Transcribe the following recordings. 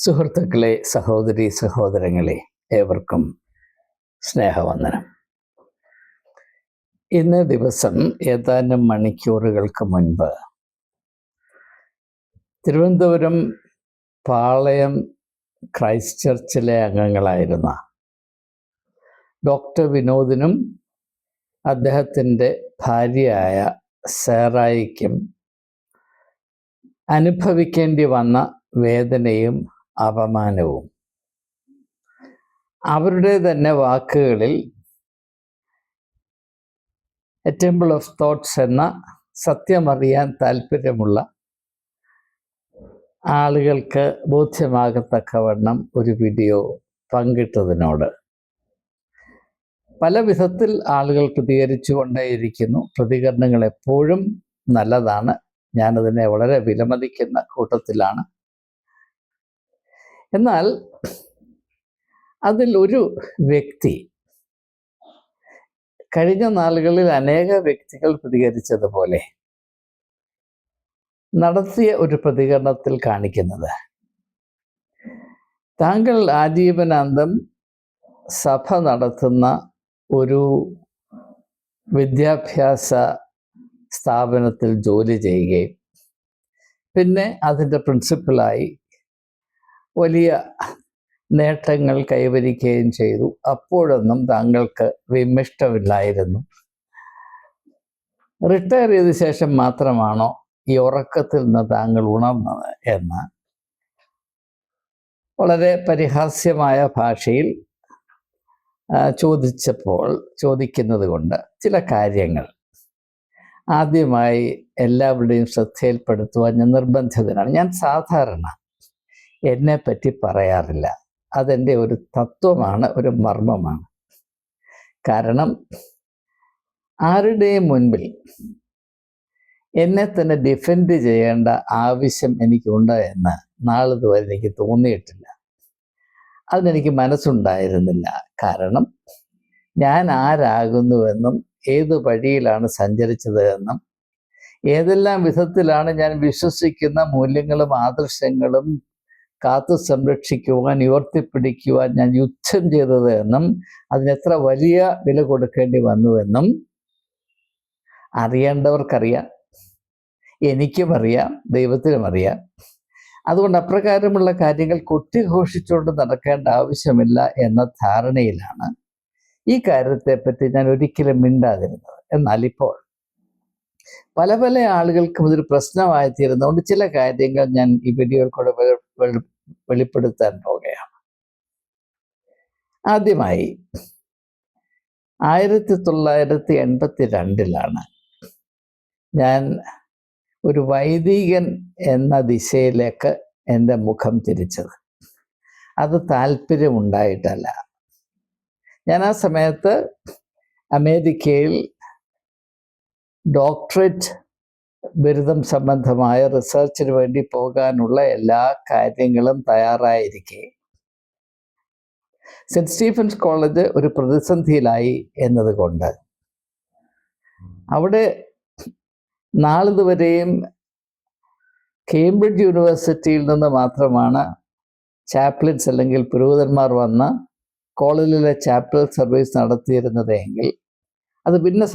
സുഹൃത്തുക്കളെ, സഹോദരി സഹോദരങ്ങളെ, ഏവർക്കും സ്നേഹവന്ദനം. ഇന്ന് ദിവസം ഏതാനും മണിക്കൂറുകൾക്ക് മുൻപ് തിരുവനന്തപുരം പാളയം ക്രൈസ്റ്റ് ചർച്ചിലെ അംഗങ്ങളായിരുന്ന ഡോക്ടർ വിനോദിനും അദ്ദേഹത്തിൻ്റെ ഭാര്യയായ സാറായിക്കും അനുഭവിക്കേണ്ടി വന്ന വേദനയും അപമാനവും അവരുടെ തന്നെ വാക്കുകളിൽ എ ടെമ്പിൾ ഓഫ് തോട്ട്സ് എന്ന സത്യമറിയാൻ താല്പര്യമുള്ള ആളുകൾക്ക് ബോധ്യമാകത്തക്കവണ്ണം ഒരു വീഡിയോ പങ്കിട്ടതിനോട് പല വിധത്തിൽ ആളുകൾ പ്രതികരിച്ചു കൊണ്ടേയിരിക്കുന്നു. പ്രതികരണങ്ങൾ എപ്പോഴും നല്ലതാണ്. ഞാനതിനെ വളരെ വിലമതിക്കുന്ന കൂട്ടത്തിലാണ്. എന്നാൽ അതിൽ ഒരു വ്യക്തി, കഴിഞ്ഞ നാളുകളിൽ അനേക വ്യക്തികൾ പ്രതികരിച്ചതുപോലെ നടത്തിയ ഒരു പ്രതികരണത്തിൽ കാണിക്കുന്നത്, താങ്കൾ ആജീവനാന്തം സഭ നടത്തുന്ന ഒരു വിദ്യാഭ്യാസ സ്ഥാപനത്തിൽ ജോലി ചെയ്യുകയും പിന്നെ അതിൻ്റെ പ്രിൻസിപ്പലായി വലിയ നേട്ടങ്ങൾ കൈവരിക്കുകയും ചെയ്തു. അപ്പോഴൊന്നും താങ്കൾക്ക് വിമിഷ്ടമില്ലായിരുന്നു. റിട്ടയർ ചെയ്ത ശേഷം മാത്രമാണോ ഈ ഉറക്കത്തിൽ നിന്ന് താങ്കൾ ഉണർന്നത് എന്ന് വളരെ പരിഹാസ്യമായ ഭാഷയിൽ ചോദിക്കുന്നത് കൊണ്ട് ചില കാര്യങ്ങൾ ആദ്യമായി എല്ലാവരുടെയും ശ്രദ്ധയിൽപ്പെടുത്തുവാൻ ഞാൻ നിർബന്ധിതനാണ്. ഞാൻ സാധാരണ എന്നെപ്പറ്റി പറയാറില്ല. അതെൻ്റെ ഒരു തത്വമാണ്, ഒരു മർമ്മമാണ്. കാരണം ആരുടെയും മുൻപിൽ എന്നെ തന്നെ ഡിഫെൻഡ് ചെയ്യേണ്ട ആവശ്യം എനിക്കുണ്ട് എന്ന് നാളിതുവരെ എനിക്ക് തോന്നിയിട്ടില്ല. അതിനെനിക്ക് മനസ്സുണ്ടായിരുന്നില്ല. കാരണം ഞാൻ ആരാകുന്നുവെന്നും ഏത് വഴിയിലാണ് സഞ്ചരിച്ചത് എന്നും ഏതെല്ലാം വിധത്തിലാണ് ഞാൻ വിശ്വസിക്കുന്ന മൂല്യങ്ങളും ആദർശങ്ങളും കാത്തു സംരക്ഷിക്കുവാൻ, ഉയർത്തിപ്പിടിക്കുവാൻ ഞാൻ യുദ്ധം ചെയ്തത് എന്നും അതിനെത്ര വലിയ വില കൊടുക്കേണ്ടി വന്നുവെന്നും അറിയേണ്ടവർക്കറിയാം. എനിക്കും അറിയാം, ദൈവത്തിനും അറിയാം. അതുകൊണ്ട് അപ്രകാരമുള്ള കാര്യങ്ങൾ കൊട്ടിഘോഷിച്ചുകൊണ്ട് നടക്കേണ്ട ആവശ്യമില്ല എന്ന ധാരണയിലാണ് ഈ കാര്യത്തെപ്പറ്റി ഞാൻ ഒരിക്കലും മിണ്ടാതിരുന്നത്. എന്നാൽ ഇപ്പോൾ പല പല ആളുകൾക്കും ഇതൊരു പ്രശ്നമായി തീരുന്നതുകൊണ്ട് ചില കാര്യങ്ങൾ ഞാൻ ഈ വീഡിയോയിൽ കൂടെ വെളിപ്പെടുത്താൻ പോവുകയാണ്. ആദ്യമായി 1982 ഞാൻ ഒരു വൈദികൻ എന്ന ദിശയിലേക്ക് എൻ്റെ മുഖം തിരിച്ചത്. അത് താല്പര്യമുണ്ടായിട്ടല്ല. ഞാൻ ആ സമയത്ത് അമേരിക്കയിൽ ഡോക്ടറേറ്റ് ബിരുദം സംബന്ധമായ റിസർച്ചിന് വേണ്ടി പോകാനുള്ള എല്ലാ കാര്യങ്ങളും തയ്യാറായിരിക്കെ സെൻറ്റ് സ്റ്റീഫൻസ് കോളേജ് ഒരു പ്രതിസന്ധിയിലായി എന്നതുകൊണ്ട് അവിടെ നാളിതുവരെയും കേംബ്രിഡ്ജ് യൂണിവേഴ്സിറ്റിയിൽ നിന്ന് മാത്രമാണ് ചാപ്ലിൻസ് അല്ലെങ്കിൽ പുരോഹിതന്മാർ വന്ന് കോളേജിലെ ചാപ്പൽ സർവീസ് നടത്തിയിരുന്നത് എങ്കിൽ അത് പിന്നെ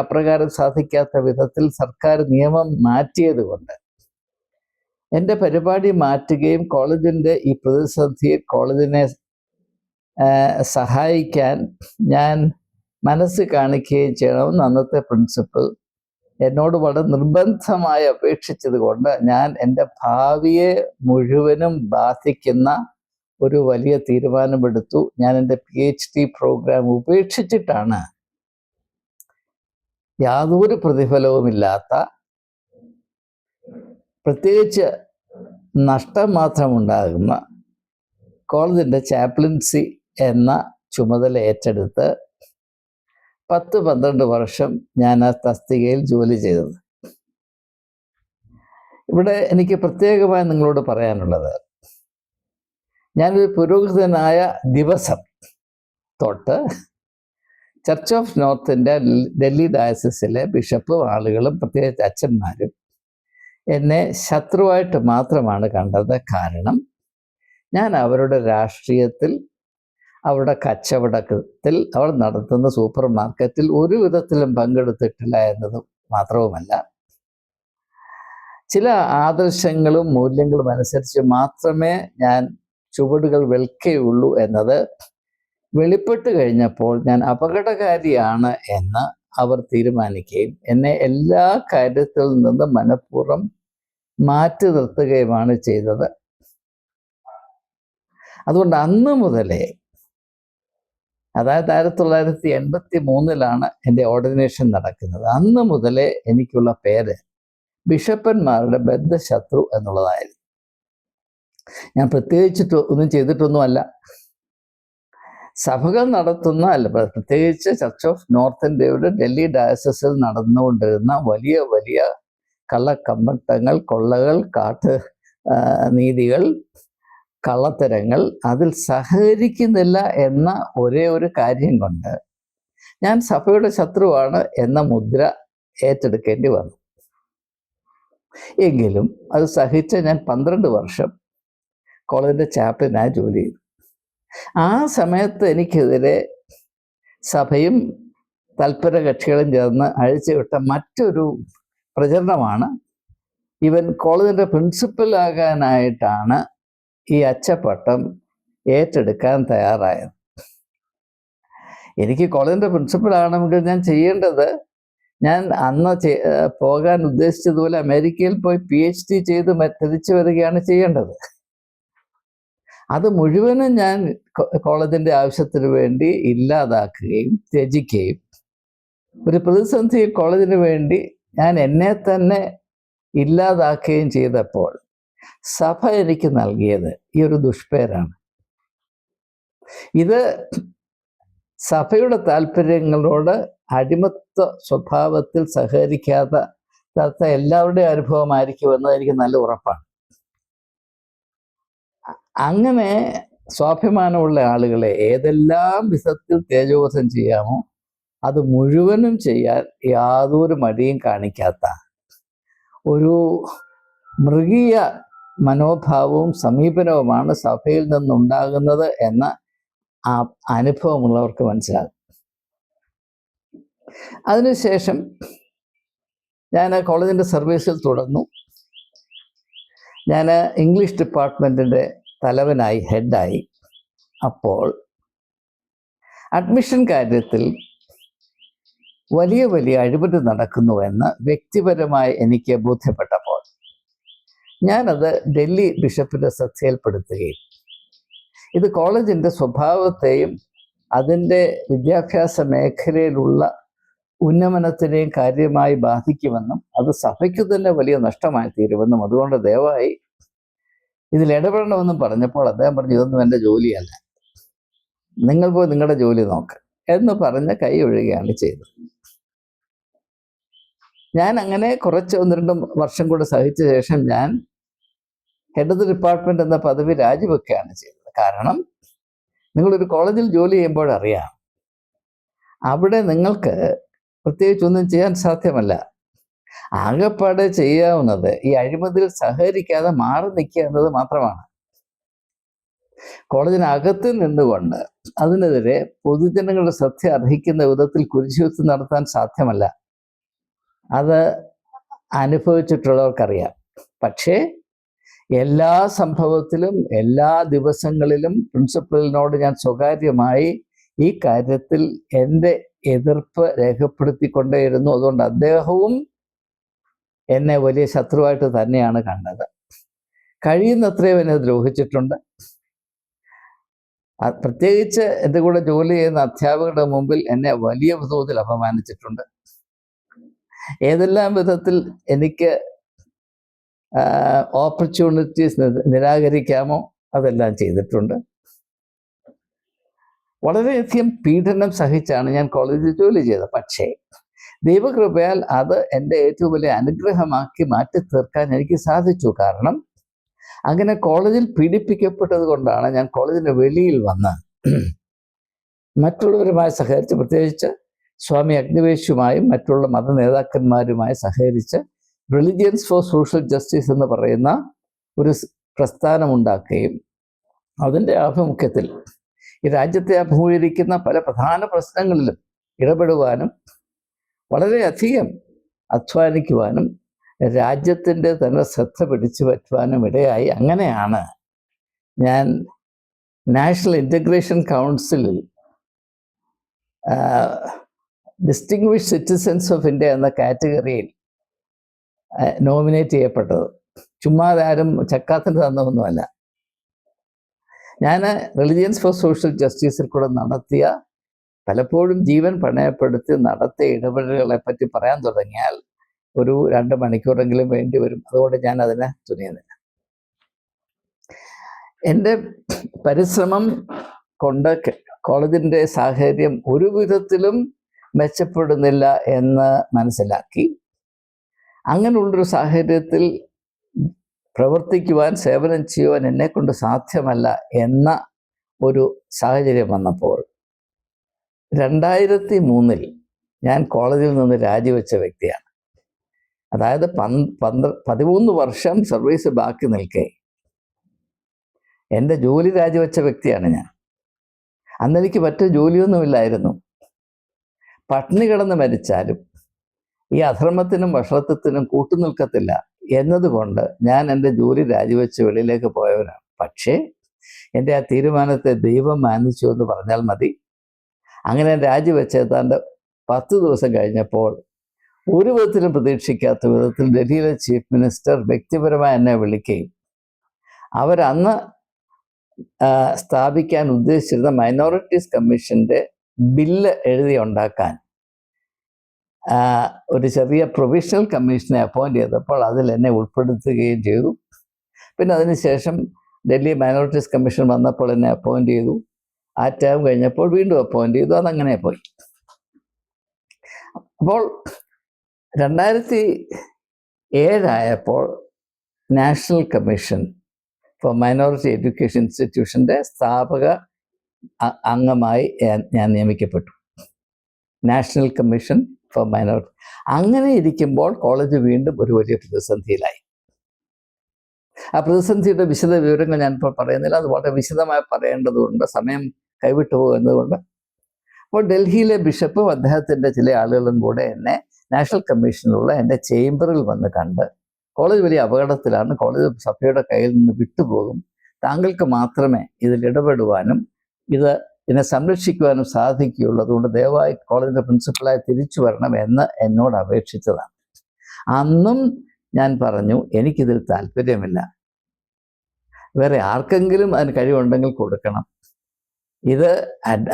അപ്രകാരം സാധിക്കാത്ത വിധത്തിൽ സർക്കാർ നിയമം മാറ്റിയത് കൊണ്ട് എൻ്റെ പരിപാടി മാറ്റുകയും കോളേജിൻ്റെ ഈ പ്രതിസന്ധിയിൽ കോളേജിനെ സഹായിക്കാൻ ഞാൻ മനസ്സ് കാണിക്കുകയും ചെയ്യണമെന്ന് അന്നത്തെ പ്രിൻസിപ്പൽ എന്നോട് വളരെ നിർബന്ധമായി അപേക്ഷിച്ചത് കൊണ്ട് ഞാൻ എൻ്റെ ഭാവിയെ മുഴുവനും ബാധിക്കുന്ന ഒരു വലിയ തീരുമാനമെടുത്തു. ഞാൻ എൻ്റെ PhD പ്രോഗ്രാം ഉപേക്ഷിച്ചിട്ടാണ് യാതൊരു പ്രതിഫലവുമില്ലാത്ത, പ്രത്യേകിച്ച് നഷ്ടം മാത്രമുണ്ടാകുന്ന കോളേജിൻ്റെ ചാപ്ലിൻസി എന്ന ചുമതല ഏറ്റെടുത്ത് 10-12 വർഷം ഞാൻ ആ തസ്തികയിൽ ജോലി ചെയ്തത്. ഇവിടെ എനിക്ക് പ്രത്യേകമായി നിങ്ങളോട് പറയാനുള്ളത്, ഞാനൊരു പുരോഹിതനായ ദിവസം തൊട്ട് ചർച്ച് ഓഫ് നോർത്തിൻ്റെ ഡൽഹി ഡയസിസിലെ ബിഷപ്പും ആളുകളും പ്രത്യേകിച്ച് അച്ഛന്മാരും എന്നെ ശത്രുവായിട്ട് മാത്രമാണ് കണ്ടത്. കാരണം ഞാൻ അവരുടെ രാഷ്ട്രീയത്തിൽ, അവരുടെ കച്ചവടത്തിൽ, അവർ നടത്തുന്ന സൂപ്പർ മാർക്കറ്റിൽ ഒരു വിധത്തിലും പങ്കെടുത്തിട്ടില്ല എന്നത് മാത്രവുമല്ല, ചില ആദർശങ്ങളും മൂല്യങ്ങളും അനുസരിച്ച് മാത്രമേ ഞാൻ ചുവടുകൾ വെൽക്കുകയുള്ളൂ എന്നത് വെളിപ്പെട്ട് കഴിഞ്ഞപ്പോൾ ഞാൻ അപകടകാരിയാണ് എന്ന് അവർ തീരുമാനിക്കുകയും എന്നെ എല്ലാ കാര്യത്തിൽ നിന്നും മനഃപൂർവ്വം മാറ്റി നിർത്തുകയുമാണ് ചെയ്തത്. അതുകൊണ്ട് അന്ന് മുതലേ, അതായത് 1983 എൻ്റെ ഓർഡിനേഷൻ നടക്കുന്നത്, അന്ന് മുതലേ എനിക്കുള്ള പേര് ബിഷപ്പന്മാരുടെ ബദ്ധശത്രു എന്നുള്ളതായിരുന്നു. ഞാൻ പ്രത്യേകിച്ചിട്ട് ഒന്നും ചെയ്തിട്ടൊന്നുമല്ല. സഭകൾ നടത്തുന്ന, പ്രത്യേകിച്ച് ചർച്ച് ഓഫ് നോർത്ത് ഇന്ത്യയുടെ ഡൽഹി ഡയസസിൽ നടന്നുകൊണ്ടിരുന്ന വലിയ വലിയ കള്ളക്കമ്പട്ടങ്ങൾ, കൊള്ളകൾ, നീതികൾ, കള്ളത്തരങ്ങൾ, അതിൽ സഹകരിക്കുന്നില്ല എന്ന ഒരേ ഒരു കാര്യം കൊണ്ട് ഞാൻ സഭയുടെ ശത്രുവാണ് എന്ന മുദ്ര ഏറ്റെടുക്കേണ്ടി വന്നു. എങ്കിലും അത് സഹിച്ച ഞാൻ 12 വർഷം കോളേജിൻ്റെ ചാപ്ലിനായി ജോലി ചെയ്തു. ആ സമയത്ത് എനിക്കെതിരെ സഭയും തൽപര കക്ഷികളും ചേർന്ന് അഴിച്ചുവിട്ട മറ്റൊരു പ്രചരണമാണ്, ഇവൻ കോളേജിൻ്റെ പ്രിൻസിപ്പൽ ആകാനായിട്ടാണ് ഈ അച്ചപ്പട്ടം ഏറ്റെടുക്കാൻ തയ്യാറായത്. എനിക്ക് കോളേജിൻ്റെ പ്രിൻസിപ്പൽ ആകണമെങ്കിൽ ഞാൻ ചെയ്യേണ്ടത്, ഞാൻ അന്ന് പോകാൻ ഉദ്ദേശിച്ചതുപോലെ അമേരിക്കയിൽ പോയി PhD ചെയ്ത് തിരിച്ചു വരികയാണ് ചെയ്യേണ്ടത്. അത് മുഴുവനും ഞാൻ കോളേജിൻ്റെ ആവശ്യത്തിന് വേണ്ടി ഇല്ലാതാക്കുകയും ത്യജിക്കുകയും, ഒരു പ്രതിസന്ധി കോളേജിന് വേണ്ടി ഞാൻ എന്നെ തന്നെ ഇല്ലാതാക്കുകയും ചെയ്തപ്പോൾ സഭ എനിക്ക് നൽകിയത് ഈ ഒരു ദുഷ്പേരാണ്. ഇത് സഭയുടെ താല്പര്യങ്ങളോട് അടിമത്വ സ്വഭാവത്തിൽ സഹകരിക്കാത്ത എല്ലാവരുടെയും അനുഭവമായിരിക്കുമെന്ന് എനിക്ക് നല്ല ഉറപ്പാണ്. അങ്ങനെ സ്വാഭിമാനമുള്ള ആളുകളെ ഏതെല്ലാം വിധത്തിൽ തേജോവധം ചെയ്യാമോ അത് മുഴുവനും ചെയ്യാൻ യാതൊരു മടിയും കാണിക്കാത്ത ഒരു മൃഗീയ മനോഭാവവും സമീപനവുമാണ് സഭയിൽ നിന്നുണ്ടാകുന്നത് എന്ന ആ അനുഭവമുള്ളവർക്ക് മനസ്സിലാകും. അതിനുശേഷം ഞാൻ കോളേജിൻ്റെ സർവീസിൽ തുടർന്നു. ഞാൻ ഇംഗ്ലീഷ് ഡിപ്പാർട്ട്മെൻറ്റിൻ്റെ തലവനായി, ഹെഡായി. അപ്പോൾ അഡ്മിഷൻ കാര്യത്തിൽ വലിയ വലിയ അഴിമതി നടക്കുന്നുവെന്ന് വ്യക്തിപരമായി എനിക്ക് ബോധ്യപ്പെട്ടപ്പോൾ ഞാനത് ഡൽഹി ബിഷപ്പിൻ്റെ ശ്രദ്ധയിൽപ്പെടുത്തുകയും ഇത് കോളേജിൻ്റെ സ്വഭാവത്തെയും അതിൻ്റെ വിദ്യാഭ്യാസ മേഖലയിലുള്ള ഉന്നമനത്തിനെയും കാര്യമായി ബാധിക്കുമെന്നും അത് സഭയ്ക്ക് തന്നെ വലിയ നഷ്ടമായി തീരുമെന്നും അതുകൊണ്ട് ദയവായി ഇതിൽ ഇടപെടണമെന്നും പറഞ്ഞപ്പോൾ അദ്ദേഹം പറഞ്ഞു, ഇതൊന്നും എൻ്റെ ജോലിയല്ല, നിങ്ങൾ പോയി നിങ്ങളുടെ ജോലി നോക്ക് എന്ന് പറഞ്ഞ് കൈ ഒഴുകുകയാണ് ചെയ്തത്. ഞാൻ അങ്ങനെ കുറച്ച് 1-2 വർഷം കൂടെ സഹിച്ച ശേഷം ഞാൻ ഹെഡ് ഓഫ് ദി ഡിപ്പാർട്ട്മെന്റ് എന്ന പദവി രാജിവെക്കുകയാണ് ചെയ്തത്. കാരണം നിങ്ങളൊരു കോളേജിൽ ജോലി ചെയ്യുമ്പോഴറിയാം, അവിടെ നിങ്ങൾക്ക് പ്രത്യേകിച്ചൊന്നും ചെയ്യാൻ സാധ്യമല്ല. ആകെപ്പാടെ ചെയ്യാവുന്നത് ഈ അഴിമതിയിൽ സഹകരിക്കാതെ മാറി നിൽക്കുക എന്നത് മാത്രമാണ്. കോളേജിനകത്ത് നിന്നുകൊണ്ട് അതിനെതിരെ പൊതുജനങ്ങളുടെ ശ്രദ്ധ അർഹിക്കുന്ന വിധത്തിൽ കുരിശുവെപ്പ് നടത്താൻ സാധ്യമല്ല. അത് അനുഭവിച്ചിട്ടുള്ളവർക്കറിയാം. പക്ഷേ എല്ലാ സംഭവത്തിലും എല്ലാ ദിവസങ്ങളിലും പ്രിൻസിപ്പലിനോട് ഞാൻ സ്വകാര്യമായി ഈ കാര്യത്തിൽ എൻ്റെ എതിർപ്പ് രേഖപ്പെടുത്തിക്കൊണ്ടേയിരുന്നു. അതുകൊണ്ട് അദ്ദേഹവും എന്നെ വലിയ ശത്രുവായിട്ട് തന്നെയാണ് കണ്ടത്. കഴിയുന്നത്രയും എന്നെ ദ്രോഹിച്ചിട്ടുണ്ട്. പ്രത്യേകിച്ച് എൻ്റെ കൂടെ ജോലി ചെയ്യുന്ന അധ്യാപകരുടെ മുമ്പിൽ എന്നെ വലിയ തോതിൽ അപമാനിച്ചിട്ടുണ്ട്. ഏതെല്ലാം വിധത്തിൽ എനിക്ക് ഓപ്പർച്യൂണിറ്റീസ് നിരാകരിക്കാമോ അതെല്ലാം ചെയ്തിട്ടുണ്ട്. വളരെയധികം പീഡനം സഹിച്ചാണ് ഞാൻ കോളേജിൽ ജോലി ചെയ്തത്. പക്ഷേ ദൈവകൃപയാൽ അത് എൻ്റെ ഏറ്റവും വലിയ അനുഗ്രഹമാക്കി മാറ്റി തീർക്കാൻ എനിക്ക് സാധിച്ചു. കാരണം അങ്ങനെ കോളേജിൽ പീഡിപ്പിക്കപ്പെട്ടത് കൊണ്ടാണ് ഞാൻ കോളേജിൻ്റെ വെളിയിൽ വന്ന് മറ്റുള്ളവരുമായി സഹകരിച്ച്, പ്രത്യേകിച്ച് സ്വാമി അഗ്നിവേശുമായും മറ്റുള്ള മത നേതാക്കന്മാരുമായി സഹകരിച്ച് റിലിജിയൻസ് ഫോർ സോഷ്യൽ ജസ്റ്റിസ് എന്ന് പറയുന്ന ഒരു പ്രസ്ഥാനമുണ്ടാക്കുകയും അതിൻ്റെ ആഭിമുഖ്യത്തിൽ ഈ രാജ്യത്തെ അഭിമുഖീകരിക്കുന്ന പല പ്രധാന പ്രശ്നങ്ങളിലും ഇടപെടുവാനും വളരെയധികം അധ്വാനിക്കുവാനും രാജ്യത്തിൻ്റെ തന്നെ ശ്രദ്ധ പിടിച്ചു പറ്റുവാനും ഇടയായി. അങ്ങനെയാണ് ഞാൻ നാഷണൽ ഇൻ്റഗ്രേഷൻ കൗൺസിലിൽ ഡിസ്റ്റിങ്വിഷ്ഡ് സിറ്റിസൻസ് ഓഫ് ഇന്ത്യ എന്ന കാറ്റഗറിയിൽ നോമിനേറ്റ് ചെയ്യപ്പെട്ടത്. ചുമ്മാതെ ആരും ചക്കാത്തിന് തന്നതൊന്നുമല്ല. ഞാൻ റിലിജിയൻസ് ഫോർ സോഷ്യൽ ജസ്റ്റിസിൽ കൂടെ നടത്തിയ, പലപ്പോഴും ജീവൻ പണയപ്പെടുത്തി നടത്തിയ ഇടപെടലുകളെ പറ്റി പറയാൻ തുടങ്ങിയാൽ ഒരു 2 മണിക്കൂറെങ്കിലും വേണ്ടി വരും. അതുകൊണ്ട് ഞാൻ അതിനെ തുനിയുന്നില്ല. എൻ്റെ പരിശ്രമം കൊണ്ട് കോളേജിൻ്റെ സാഹചര്യം ഒരു വിധത്തിലും മെച്ചപ്പെടുന്നില്ല എന്ന് മനസ്സിലാക്കി, അങ്ങനെയുള്ളൊരു സാഹചര്യത്തിൽ പ്രവർത്തിക്കുവാൻ, സേവനം ചെയ്യുവാൻ എന്നെക്കൊണ്ട് സാധ്യമല്ല എന്ന ഒരു സാഹചര്യം വന്നപ്പോൾ 2003 ഞാൻ കോളേജിൽ നിന്ന് രാജിവെച്ച വ്യക്തിയാണ്. അതായത് 13 വർഷം സർവീസ് ബാക്കി നിൽക്കെ എൻ്റെ ജോലി രാജിവെച്ച വ്യക്തിയാണ് ഞാൻ. അന്നെനിക്ക് മറ്റു ജോലിയൊന്നുമില്ലായിരുന്നു. പട്ടിണി കിടന്ന് മരിച്ചാലും ഈ അധർമ്മത്തിനും വഷളത്വത്തിനും കൂട്ടുനിൽക്കത്തില്ല എന്നതുകൊണ്ട് ഞാൻ എൻ്റെ ജോലി രാജിവെച്ച് വെളിയിലേക്ക് പോയവനാണ്. പക്ഷേ എൻ്റെ ആ തീരുമാനത്തെ ദൈവം മാനിച്ചു എന്ന് പറഞ്ഞാൽ മതി. അങ്ങനെ രാജിവെച്ച് ഏതാണ്ട് 10 ദിവസം കഴിഞ്ഞപ്പോൾ ഒരു വിധത്തിലും പ്രതീക്ഷിക്കാത്ത വിധത്തിൽ ഡൽഹിയിലെ ചീഫ് മിനിസ്റ്റർ വ്യക്തിപരമായി എന്നെ വിളിക്കുകയും അവരന്ന് സ്ഥാപിക്കാൻ ഉദ്ദേശിച്ചിരുന്ന മൈനോറിറ്റീസ് കമ്മീഷൻ്റെ ബില്ല് എഴുതി ഉണ്ടാക്കാൻ ഒരു ചെറിയ പ്രൊവിഷണൽ കമ്മീഷനെ അപ്പോയിൻറ്റ് ചെയ്തപ്പോൾ അതിൽ എന്നെ ഉൾപ്പെടുത്തുകയും ചെയ്തു. പിന്നെ അതിനുശേഷം ഡൽഹി മൈനോറിറ്റീസ് കമ്മീഷൻ വന്നപ്പോൾ എന്നെ അപ്പോയിൻറ്റ് ചെയ്തു. ആ ടേം കഴിഞ്ഞപ്പോൾ വീണ്ടും അപ്പോയിൻറ്റ് ചെയ്തു. അതങ്ങനെ പോയി. അപ്പോൾ 2007 ആയപ്പോൾ national commission for minority education ഇൻസ്റ്റിറ്റ്യൂഷൻ്റെ സ്ഥാപക അംഗമായി ഞാൻ നിയമിക്കപ്പെട്ടു. National commission for minority. അങ്ങനെ ഇരിക്കുമ്പോൾ കോളേജ് വീണ്ടും ഒരു വലിയ പ്രതിസന്ധിയിലായി. ആ പ്രതിസന്ധിയുടെ വിശദ വിവരങ്ങൾ ഞാനിപ്പോൾ പറയുന്നില്ല. അത് വളരെ വിശദമായി പറയേണ്ടതുകൊണ്ട് സമയം കൈവിട്ടു പോകുന്നതുകൊണ്ട്. അപ്പോൾ ഡൽഹിയിലെ ബിഷപ്പും അദ്ദേഹത്തിൻ്റെ ചില ആളുകളും കൂടെ എന്നെ നാഷണൽ കമ്മീഷനിലുള്ള എൻ്റെ ചേംബറിൽ വന്ന് കണ്ട്, കോളേജ് വലിയ അപകടത്തിലാണ്, കോളേജ് സഭയുടെ കയ്യിൽ നിന്ന് വിട്ടുപോകും, താങ്കൾക്ക് മാത്രമേ ഇതിൽ ഇടപെടുവാനും ഇതിനെ സംരക്ഷിക്കുവാനും സാധിക്കുകയുള്ളൂ, അതുകൊണ്ട് ദയവായി കോളേജിൻ്റെ പ്രിൻസിപ്പലായി തിരിച്ചു വരണം എന്ന് എന്നോട് അപേക്ഷിച്ചതാണ്. അന്നും ഞാൻ പറഞ്ഞു, എനിക്കിതിൽ താല്പര്യമില്ല, വേറെ ആർക്കെങ്കിലും അതിന് കഴിവുണ്ടെങ്കിൽ കൊടുക്കണം. ഇത്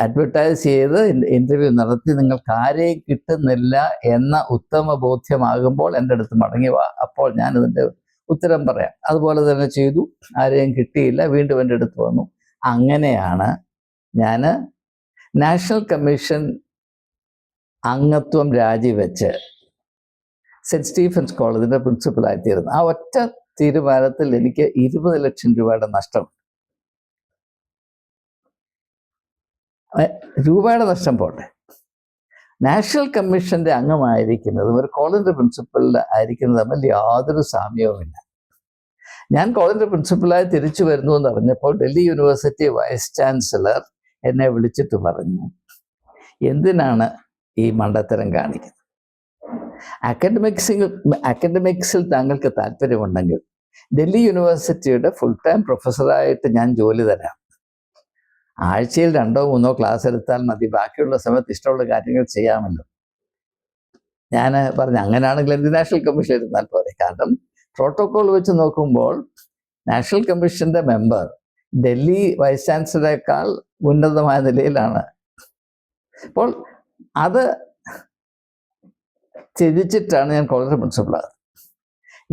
അഡ്വർടൈസ് ചെയ്ത് ഇൻ്റർവ്യൂ നടത്തി നിങ്ങൾക്ക് ആരെയും കിട്ടുന്നില്ല എന്ന ഉത്തമ ബോധ്യമാകുമ്പോൾ എൻ്റെ അടുത്ത് മടങ്ങി വാ, അപ്പോൾ ഞാനിതിൻ്റെ ഉത്തരം പറയാം. അതുപോലെ തന്നെ ചെയ്തു. ആരെയും കിട്ടിയില്ല. വീണ്ടും എൻ്റെ അടുത്ത് വന്നു. അങ്ങനെയാണ് ഞാൻ നാഷണൽ കമ്മീഷൻ അംഗത്വം രാജിവെച്ച് സെൻറ്റ് സ്റ്റീഫൻസ് കോളേജിൻ്റെ പ്രിൻസിപ്പലായിത്തീരുന്നു. ആ ഒറ്റ തീരുമാനത്തിൽ എനിക്ക് 20 ലക്ഷം രൂപയുടെ നഷ്ടം. രൂപയുടെ നഷ്ടം പോട്ടെ, നാഷണൽ കമ്മീഷൻ്റെ അംഗമായിരിക്കുന്നത് ഒരു കോളേജിൻ്റെ പ്രിൻസിപ്പൽ ആയിരിക്കുന്നത് തമ്മിൽ യാതൊരു സാമ്യവുമില്ല. ഞാൻ കോളേജിൻ്റെ പ്രിൻസിപ്പലായി തിരിച്ചു വരുന്നു എന്ന് പറഞ്ഞപ്പോൾ ഡൽഹി യൂണിവേഴ്സിറ്റി വൈസ് ചാൻസലർ എന്നെ വിളിച്ചിട്ട് പറഞ്ഞു, എന്തിനാണ് ഈ മണ്ടത്തരം കാണിക്കുന്നത്? അക്കാഡമിക്സിൽ താങ്കൾക്ക് താല്പര്യമുണ്ടെങ്കിൽ ഡൽഹി യൂണിവേഴ്സിറ്റിയുടെ ഫുൾ ടൈം പ്രൊഫസറായിട്ട് ഞാൻ ജോലി തരാം. ആഴ്ചയിൽ 2 or 3 ക്ലാസ് എടുത്താൽ മതി, ബാക്കിയുള്ള സമയത്ത് ഇഷ്ടമുള്ള കാര്യങ്ങൾ ചെയ്യാമല്ലോ. ഞാൻ പറഞ്ഞു, അങ്ങനെയാണെങ്കിൽ എനിക്ക് നാഷണൽ കമ്മീഷൻ ഇരുന്നാൽ പോരെ. കാരണം പ്രോട്ടോകോൾ വെച്ച് നോക്കുമ്പോൾ നാഷണൽ കമ്മീഷൻ്റെ മെമ്പർ ഡൽഹി വൈസ് ചാൻസലറേക്കാൾ ഉന്നതമായ നിലയിലാണ്. അപ്പോൾ അത് ത്യജിച്ചിട്ടാണ് ഞാൻ കോളേജിൻ്റെ പ്രിൻസിപ്പളായത്.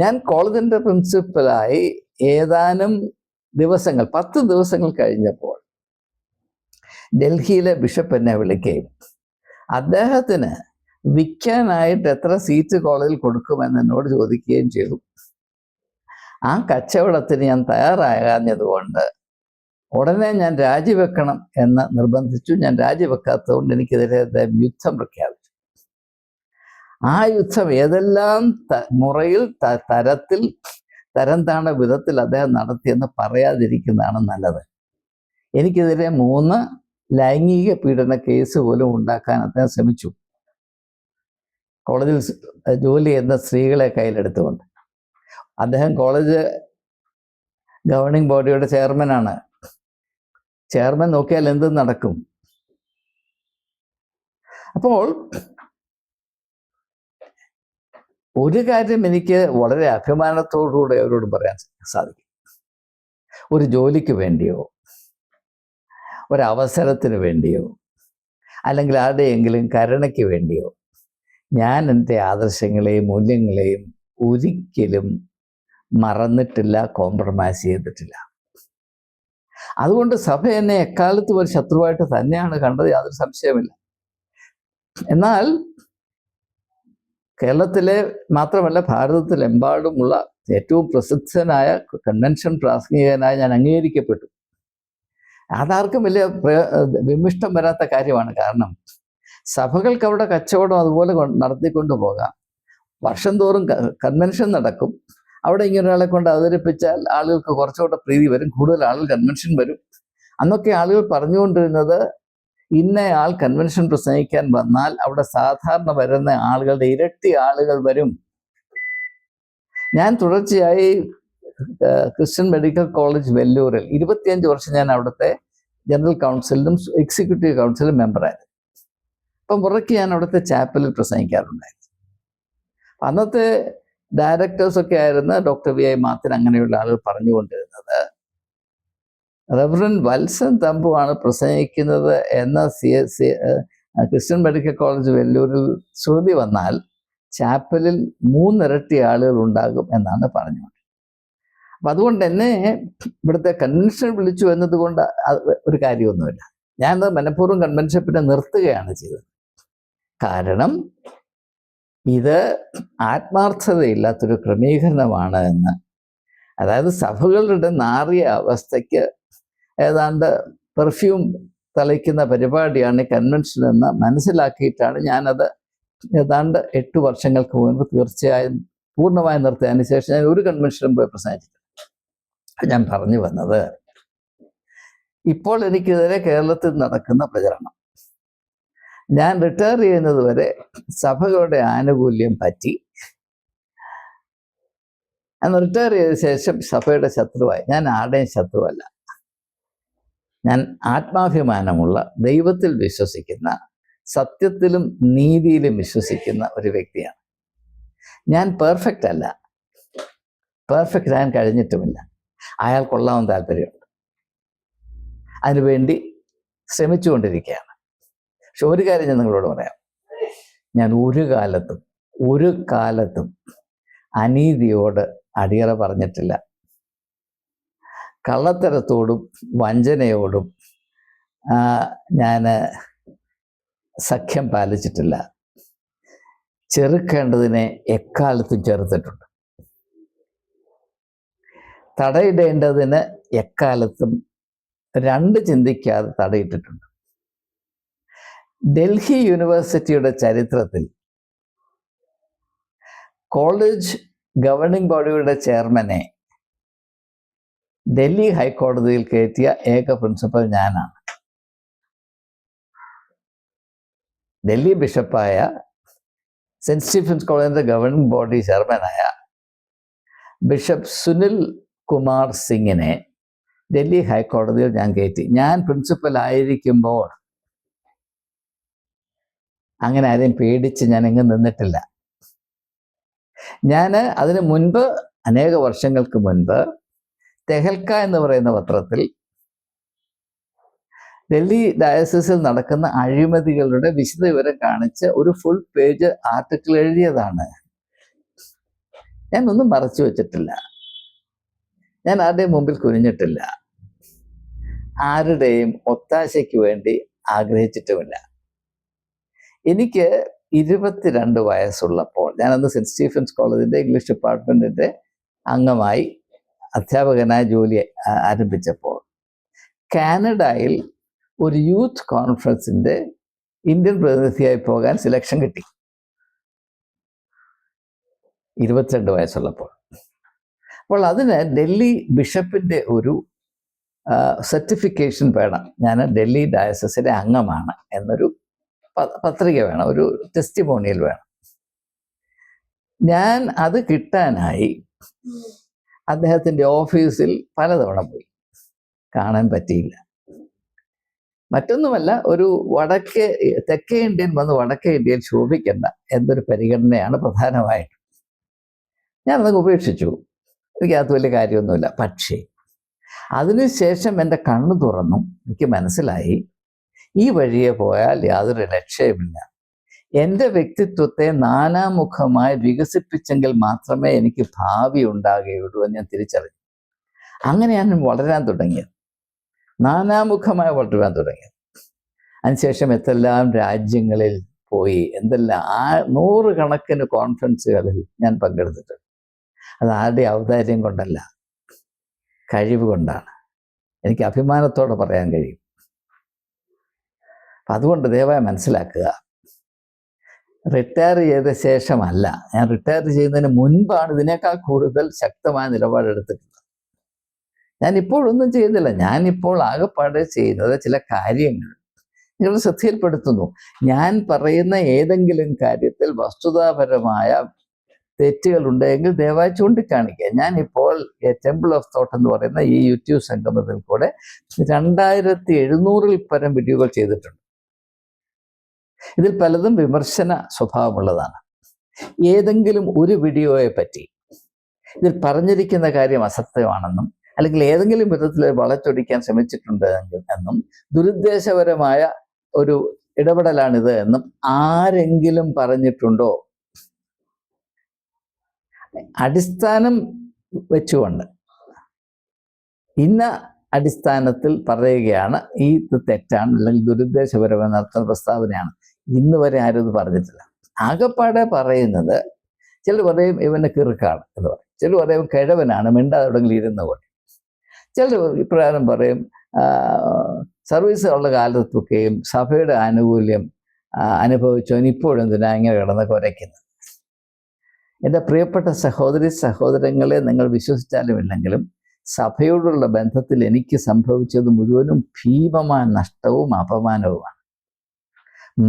ഞാൻ കോളേജിൻ്റെ പ്രിൻസിപ്പലായി ഏതാനും ദിവസങ്ങൾ, 10 ദിവസങ്ങൾ കഴിഞ്ഞപ്പോൾ ഡൽഹിയിലെ ബിഷപ്പ് എന്നെ വിളിക്കുകയും അദ്ദേഹത്തിന് വിൽക്കാനായിട്ട് എത്ര സീറ്റ് കോളേജിൽ കൊടുക്കുമെന്ന് എന്നോട് ചോദിക്കുകയും ചെയ്തു. ആ കച്ചവടത്തിന് ഞാൻ തയ്യാറാകാഞ്ഞതുകൊണ്ട് ഉടനെ ഞാൻ രാജിവെക്കണം എന്ന് നിർബന്ധിച്ചു. ഞാൻ രാജിവെക്കാത്തതുകൊണ്ട് എനിക്കെതിരെ അദ്ദേഹം യുദ്ധം പ്രഖ്യാപിച്ചു. ആ യുദ്ധം ഏതെല്ലാം മുറയിൽ തരത്തിൽ തരം താണ വിധത്തിൽ അദ്ദേഹം നടത്തിയെന്ന് പറയാതിരിക്കുന്നതാണ് നല്ലത്. എനിക്കെതിരെ 3 ലൈംഗിക പീഡന കേസ് പോലും ഉണ്ടാക്കാൻ അദ്ദേഹം ശ്രമിച്ചു, കോളേജിൽ ജോലി ചെയ്യുന്ന സ്ത്രീകളെ കയ്യിലെടുത്തുകൊണ്ട്. അദ്ദേഹം കോളേജ് ഗവർണിംഗ് ബോഡിയുടെ ചെയർമാനാണ്. ചെയർമാൻ നോക്കിയാൽ എന്ത് നടക്കും? അപ്പോൾ ഒരു കാര്യം എനിക്ക് വളരെ അഭിമാനത്തോടുകൂടെ അവരോട് പറയാൻ സാധിക്കും. ഒരു ജോലിക്ക് വേണ്ടിയോ ഒരവസരത്തിന് വേണ്ടിയോ അല്ലെങ്കിൽ ആരുടെയെങ്കിലും കരുണയ്ക്ക് വേണ്ടിയോ ഞാൻ എൻ്റെ ആദർശങ്ങളെയും മൂല്യങ്ങളെയും ഒരിക്കലും മറന്നിട്ടില്ല, കോംപ്രമൈസ് ചെയ്തിട്ടില്ല. അതുകൊണ്ട് സഭ എന്നെ എക്കാലത്തും ഒരു ശത്രുവായിട്ട് തന്നെയാണ് കണ്ടത്, യാതൊരു സംശയമില്ല. എന്നാൽ കേരളത്തിലെ മാത്രമല്ല ഭാരതത്തിലെമ്പാടുമുള്ള ഏറ്റവും പ്രസിദ്ധനായ കൺവെൻഷൻ പ്രാസംഗികനായി ഞാൻ അംഗീകരിക്കപ്പെട്ടു. അതാർക്കും വലിയ വിമിഷ്ടം വരാത്ത കാര്യമാണ്. കാരണം സഭകൾക്ക് അവിടെ കച്ചവടം അതുപോലെ നടത്തിക്കൊണ്ടു പോകാം. വർഷം തോറും കൺവെൻഷൻ നടക്കും. അവിടെ ഇങ്ങനെ ഒരാളെ കൊണ്ട് അവതരിപ്പിച്ചാൽ ആളുകൾക്ക് കുറച്ചുകൂടെ പ്രീതി വരും, കൂടുതൽ ആളുകൾ കൺവെൻഷൻ വരും. അന്നൊക്കെ ആളുകൾ പറഞ്ഞുകൊണ്ടിരുന്നത്, ഇന്നയാൾ കൺവെൻഷൻ പ്രസംഗിക്കാൻ വന്നാൽ അവിടെ സാധാരണ വരുന്ന ആളുകളുടെ ഇരട്ടി ആളുകൾ വരും. ഞാൻ തുടർച്ചയായി ക്രിസ്ത്യൻ മെഡിക്കൽ കോളേജ് വെല്ലൂരിൽ 25 വർഷം ഞാൻ അവിടുത്തെ ജനറൽ കൗൺസിലിലും എക്സിക്യൂട്ടീവ് കൗൺസിലും മെമ്പറായിരുന്നു. അപ്പം മുറയ്ക്ക് ഞാൻ അവിടുത്തെ ചാപ്പലിൽ പ്രസംഗിക്കാറുണ്ടായിരുന്നു. അന്നത്തെ ഡയറക്ടേഴ്സൊക്കെ ആയിരുന്ന ഡോക്ടർ വി.ഐ. മാത്തൻ അങ്ങനെയുള്ള ആളുകൾ പറഞ്ഞുകൊണ്ടിരുന്നത്, റെവറൻഡ് വത്സൻ തമ്പുവാണ് പ്രസംഗിക്കുന്നത് എന്ന ക്രിസ്ത്യൻ മെഡിക്കൽ കോളേജ് വെല്ലൂരിൽ ശ്രുതി വന്നാൽ ചാപ്പലിൽ 3 ഇരട്ടി ആളുകൾ ഉണ്ടാകും എന്നാണ് പറഞ്ഞുകൊണ്ട്. അപ്പം അതുകൊണ്ട് എന്നെ ഇവിടുത്തെ കൺവെൻഷൻ വിളിച്ചു എന്നതുകൊണ്ട് ഒരു കാര്യമൊന്നുമില്ല. ഞാനത് മനഃപൂർവ്വം കൺവെൻഷൻ പിന്നെ നിർത്തുകയാണ് ചെയ്തത്. കാരണം ഇത് ആത്മാർത്ഥതയില്ലാത്തൊരു ക്രമീകരണമാണ് എന്ന്, അതായത് സഭകളുടെ നാറിയ അവസ്ഥയ്ക്ക് ഏതാണ്ട് പെർഫ്യൂം തളിക്കുന്ന പരിപാടിയാണ് ഈ കൺവെൻഷൻ എന്ന് മനസ്സിലാക്കിയിട്ടാണ് ഞാനത് ഏതാണ്ട് 8 വർഷങ്ങൾക്ക് മുൻപ് തീർച്ചയായും പൂർണ്ണമായി നിർത്തിയതിന് ശേഷം ഞാൻ ഒരു കൺവെൻഷനും പോയി പ്രസംഗിച്ചിട്ടില്ല. ഞാൻ പറഞ്ഞു വന്നത്, ഇപ്പോൾ എനിക്കെതിരെ കേരളത്തിൽ നടക്കുന്ന പ്രചരണം, ഞാൻ റിട്ടയർ ചെയ്യുന്നത് വരെ സഭകളുടെ ആനുകൂല്യം പറ്റി, അന്ന് റിട്ടയർ ചെയ്ത ശേഷം സഭയുടെ ശത്രുവായി. ഞാൻ ആരുടെയും ശത്രുവല്ല. ഞാൻ ആത്മാഭിമാനമുള്ള, ദൈവത്തിൽ വിശ്വസിക്കുന്ന, സത്യത്തിലും നീതിയിലും വിശ്വസിക്കുന്ന ഒരു വ്യക്തിയാണ്. ഞാൻ പെർഫെക്റ്റ് അല്ല, പെർഫെക്റ്റ് ആകാൻ കഴിഞ്ഞിട്ടുമില്ല. അയാൾ കൊള്ളാൻ താല്പര്യമുണ്ട്, അതിനുവേണ്ടി ശ്രമിച്ചുകൊണ്ടിരിക്കുകയാണ്. പക്ഷെ ഒരു കാര്യം ഞാൻ നിങ്ങളോട് പറയാം, ഞാൻ ഒരു കാലത്തും അനീതിയോട് അടിയറ പറഞ്ഞിട്ടില്ല. കള്ളത്തരത്തോടും വഞ്ചനയോടും ഞാൻ സഖ്യം പാലിച്ചിട്ടില്ല. ചെറുക്കേണ്ടതിനെ എക്കാലത്തും ചെറുത്തിട്ടുണ്ട്. തടയിടേണ്ടതിന് എക്കാലത്തും 2 ചിന്തിക്കാതെ തടയിട്ടിട്ടുണ്ട്. ഡൽഹി യൂണിവേഴ്സിറ്റിയുടെ ചരിത്രത്തിൽ കോളേജ് ഗവർണിംഗ് ബോഡിയുടെ ചെയർമാനെ ഡൽഹി ഹൈക്കോടതിയിൽ കയറ്റിയ ഏക പ്രിൻസിപ്പൽ ഞാനാണ്. ഡൽഹി ബിഷപ്പായ സെന്റ് സ്റ്റീഫൻസ് കോളേജിന്റെ ഗവർണിംഗ് ബോഡി ചെയർമാനായ ബിഷപ്പ് സുനിൽ കുമാർ സിംഗിനെ ഡൽഹി ഹൈക്കോടതിയിൽ ഞാൻ കയറ്റി. ഞാൻ പ്രിൻസിപ്പൽ ആയിരിക്കുമ്പോൾ അങ്ങനെ ആരെയും പേടിച്ച് ഞാൻ എങ്ങും നിന്നിട്ടില്ല. ഞാൻ അതിന് മുൻപ്, അനേക വർഷങ്ങൾക്ക് മുൻപ്, തെഹൽക്ക എന്ന് പറയുന്ന പത്രത്തിൽ ഡൽഹി ഡയസിസിൽ നടക്കുന്ന അഴിമതികളുടെ വിശദവിവരം കാണിച്ച് ഒരു ഫുൾ പേജ് ആർട്ടിക്കിൾ എഴുതിയതാണ്. ഞാനൊന്നും മറച്ചു വെച്ചിട്ടില്ല. ഞാൻ ആരുടെയും മുമ്പിൽ കുനിഞ്ഞിട്ടില്ല. ആരുടെയും ഒത്താശയ്ക്ക് വേണ്ടി ആഗ്രഹിച്ചിട്ടുമില്ല. എനിക്ക് 22 വയസ്സുള്ളപ്പോൾ, ഞാനന്ന് സെന്റ് സ്റ്റീഫൻസ് കോളേജിന്റെ ഇംഗ്ലീഷ് ഡിപ്പാർട്ട്മെന്റിന്റെ അംഗമായി അധ്യാപകനായി ജോലി ആരംഭിച്ചപ്പോൾ കാനഡയിൽ ഒരു യൂത്ത് കോൺഫറൻസിന്റെ ഇന്ത്യൻ പ്രതിനിധിയായി പോകാൻ സെലക്ഷൻ കിട്ടി. 22 വയസ്സുള്ളപ്പോൾ. അപ്പോൾ അതിന് ഡൽഹി ബിഷപ്പിന്റെ ഒരു സർട്ടിഫിക്കേഷൻ വേണം, ഞാൻ ഡൽഹി ഡയസസിലെ അംഗമാണ് എന്നൊരു പത്രിക വേണം, ഒരു ടെസ്റ്റിമോണിയൽ വേണം. ഞാൻ അത് കിട്ടാനായി അദ്ദേഹത്തിൻ്റെ ഓഫീസിൽ പലതവണ പോയി, കാണാൻ പറ്റിയില്ല. മറ്റൊന്നുമല്ല, ഒരു തെക്കേ ഇന്ത്യൻ വന്ന് വടക്കേ ഇന്ത്യയിൽ ശോഭിക്കേണ്ട എന്നൊരു പരിഗണനയാണ് പ്രധാനമായിട്ടും. ഞാനതൊക്കെ ഉപേക്ഷിച്ചു, എനിക്കകത്ത് വലിയ കാര്യമൊന്നുമില്ല. പക്ഷേ അതിനുശേഷം എൻ്റെ കണ്ണു തുറന്നു, എനിക്ക് മനസ്സിലായി ഈ വഴിയെ പോയാൽ യാതൊരു ലക്ഷ്യവുമില്ല. എൻ്റെ വ്യക്തിത്വത്തെ നാനാമുഖമായി വികസിപ്പിച്ചെങ്കിൽ മാത്രമേ എനിക്ക് ഭാവി ഉണ്ടാകുകയുള്ളൂ എന്ന് ഞാൻ തിരിച്ചറിഞ്ഞു. അങ്ങനെയാണ് വളരാൻ തുടങ്ങിയത്, നാനാമുഖമായി വളരുവാൻ തുടങ്ങിയത്. അതിനുശേഷം എന്തെല്ലാം രാജ്യങ്ങളിൽ പോയി, എന്തെല്ലാം 100 കണക്കിന് കോൺഫറൻസുകളിൽ ഞാൻ പങ്കെടുത്തിട്ടുണ്ട്. അത് ആരുടെ ഔദാര്യം കൊണ്ടല്ല, കഴിവ് കൊണ്ടാണ്. എനിക്ക് അഭിമാനത്തോടെ പറയാൻ കഴിയും. അപ്പം അതുകൊണ്ട് ദയവായി മനസ്സിലാക്കുക, റിട്ടയർ ചെയ്ത ശേഷമല്ല, ഞാൻ റിട്ടയർ ചെയ്യുന്നതിന് മുൻപാണ് ഇതിനേക്കാൾ കൂടുതൽ ശക്തമായ നിലപാടെടുത്തിട്ടുള്ളത്. ഞാനിപ്പോഴൊന്നും ചെയ്യുന്നില്ല. ഞാനിപ്പോൾ ആകെപ്പാടെ ചെയ്യുന്നത് ചില കാര്യങ്ങൾ നിങ്ങൾ ശ്രദ്ധയിൽപ്പെടുത്തുന്നു. ഞാൻ പറയുന്ന ഏതെങ്കിലും കാര്യത്തിൽ വസ്തുതാപരമായ തെറ്റുകൾ ഉണ്ടെങ്കിൽ ദയവായി ചൂണ്ടിക്കാണിക്കുക. ഞാനിപ്പോൾ ടെമ്പിൾ ഓഫ് തോട്ട് എന്ന് പറയുന്ന ഈ യൂട്യൂബ് സംഗമത്തിൽ കൂടെ 2700-ൽ പരം വീഡിയോകൾ ചെയ്തിട്ടുണ്ട്. ഇതിൽ പലതും വിമർശന സ്വഭാവമുള്ളതാണ്. ഏതെങ്കിലും ഒരു വീഡിയോയെ പറ്റി ഇതിൽ പറഞ്ഞിരിക്കുന്ന കാര്യം അസത്യമാണെന്നും അല്ലെങ്കിൽ ഏതെങ്കിലും വിധത്തിൽ വളച്ചൊടിക്കാൻ ശ്രമിച്ചിട്ടുണ്ട് എന്നും ദുരുദ്ദേശപരമായ ഒരു ഇടപെടലാണിത് എന്നും ആരെങ്കിലും പറഞ്ഞിട്ടുണ്ടോ? അടിസ്ഥാനം വെച്ചുകൊണ്ട് ഇന്ന അടിസ്ഥാനത്തിൽ പറയുകയാണ് ഈ തെറ്റാണ് അല്ലെങ്കിൽ ദുരുദ്ദേശപരമായ നടത്തുന്ന പ്രസ്താവനയാണ്. ഇന്ന് വരെ ആരും ഇത് പറഞ്ഞിട്ടില്ല. ആകെപ്പാടെ പറയുന്നത്, ചിലർ പറയും ഇവന് കിറുക്കാണ് എന്ന് പറയും, ചിലർ പറയും കിഴവനാണ്, മിണ്ടാതെവിടെങ്കിലും ഇരുന്ന് കൊണ്ട്, ചിലർ ഇപ്രകാരം പറയും സർവീസ് ഉള്ള കാലത്തൊക്കെയും സഭയുടെ ആനുകൂല്യം അനുഭവിച്ചവൻ ഇപ്പോഴെന്തിനാ ഇങ്ങനെ കിടന്ന് കുരയ്ക്കുന്നത്. എൻ്റെ പ്രിയപ്പെട്ട സഹോദരങ്ങളെ, നിങ്ങൾ വിശ്വസിച്ചാലും ഇല്ലെങ്കിലും സഭയോടുള്ള ബന്ധത്തിൽ എനിക്ക് സംഭവിച്ചത് മുഴുവനും ഭീമമായ നഷ്ടവും അപമാനവുമാണ്,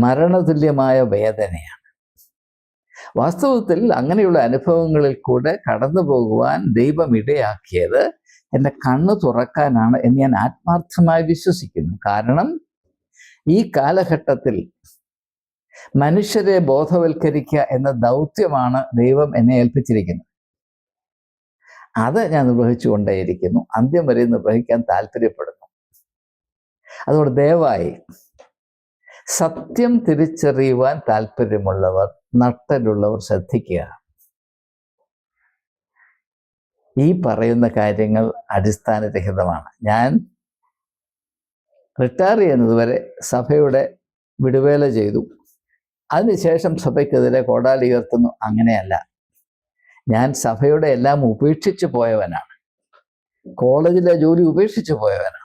മരണതുല്യമായ വേദനയാണ്. വാസ്തവത്തിൽ അങ്ങനെയുള്ള അനുഭവങ്ങളിൽ കൂടെ കടന്നു പോകുവാൻ ദൈവം ഇടയാക്കിയത് എൻ്റെ കണ്ണ് തുറക്കാനാണ് എന്ന് ഞാൻ ആത്മാർത്ഥമായി വിശ്വസിക്കുന്നു. കാരണം ഈ കാലഘട്ടത്തിൽ മനുഷ്യരെ ബോധവൽക്കരിക്കുക എന്ന ദൗത്യമാണ് ദൈവം എന്നെ ഏൽപ്പിച്ചിരിക്കുന്നത്. അത് ഞാൻ നിർവഹിച്ചുകൊണ്ടേയിരിക്കുന്നു, അന്ത്യം വരെ നിർവഹിക്കാൻ താല്പര്യപ്പെടുന്നു. അതുകൊണ്ട് ദയവായി സത്യം തിരിച്ചറിയുവാൻ താല്പര്യമുള്ളവർ, നട്ടലുള്ളവർ ശ്രദ്ധിക്കുക. ഈ പറയുന്ന കാര്യങ്ങൾ അടിസ്ഥാനരഹിതമാണ്. ഞാൻ റിട്ടയർ ചെയ്യുന്നത് വരെ സഭയുടെ വിടുവേല ചെയ്തു, അതിനുശേഷം സഭയ്ക്കെതിരെ കോടാലി ഉയർത്തുന്നു. അങ്ങനെയല്ല. ഞാൻ സഭയുടെ എല്ലാം ഉപേക്ഷിച്ചു പോയവനാണ്, കോളേജിലെ ജോലി ഉപേക്ഷിച്ചു പോയവനാണ്,